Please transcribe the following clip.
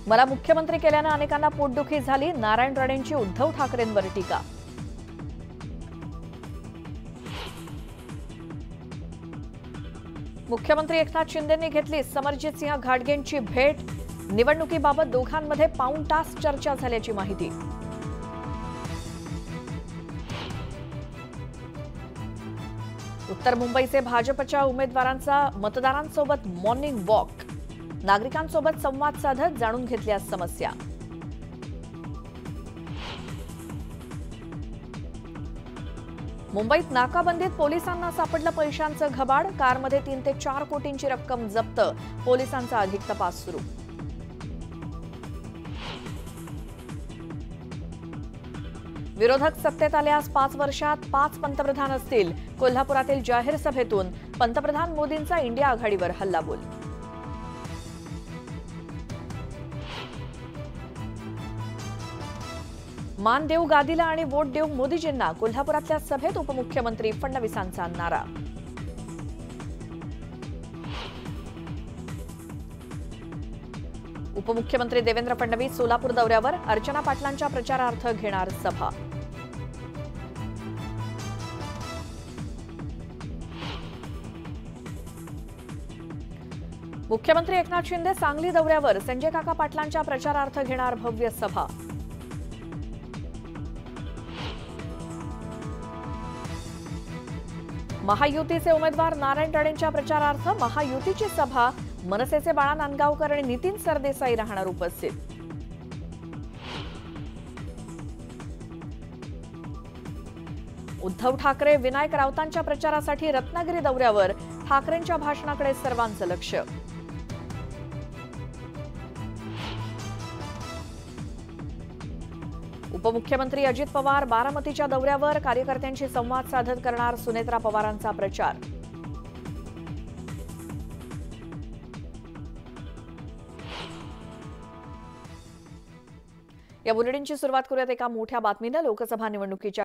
मला मुख्यमंत्री केल्याने अनेकांना पोटदुखी झाली, नारायण राणेंची उद्धव ठाकरेंवर टीका. मुख्यमंत्री एकनाथ शिंदेंनी घेतली समरजित सिंह घाटगेंची भेट. निवडणुकीबाबत दोघांमध्ये पाऊण तास चर्चा झाल्याची माहिती. उत्तर मुंबईचे भाजपच्या उमेदवारांचा मतदारांसोबत मॉर्निंग वॉक. नागरिकांसोबत संवाद साधत जाणून घेतल्या समस्या. मुंबईत नाकाबंदीत पोलिसांना सापडलं पैशांचं घबाड. कारमध्ये 3 ते 4 कोटींची रक्कम जप्त. पोलिसांचा अधिक तपास सुरू. विरोधक सत्तेत आल्यास 5 वर्षात 5 पंतप्रधान असतील. कोल्हापुरातील जाहीर सभेतून पंतप्रधान मोदींचा इंडिया आघाडीवर हल्लाबोल. मान देऊ गादीला आणि वोट देऊ मोदीजींना. कोल्हापुरातल्या सभेत उपमुख्यमंत्री फडणवीसांचा नारा. उपमुख्यमंत्री देवेंद्र फडणवीस सोलापूर दौऱ्यावर. अर्चना पाटलांच्या प्रचारार्थ घेणार सभा. मुख्यमंत्री एकनाथ शिंदे सांगली दौऱ्यावर. संजय काका पाटलांच्या प्रचारार्थ घेणार भव्य सभा. महायुतीचे उमेदवार नारायण राणेंच्या प्रचारार्थ महायुतीची सभा. मनसेचे बाळा नांदगावकर आणि नितीन सरदेसाई राहणार उपस्थित. उद्धव ठाकरे विनायक राऊतांच्या प्रचारासाठी रत्नागिरी दौऱ्यावर. ठाकरेंच्या भाषणाकडे सर्वांचं लक्ष. उपमुख्यमंत्री अजित पवार बारामतीच्या दौऱ्यावर. कार्यकर्त्यांशी संवाद साधत करणार सुनेत्रा पवारांचा प्रचार. या बुलेटिनची सुरुवात करूयात एका मोठ्या बातमीने. लोकसभा निवडणुकीच्या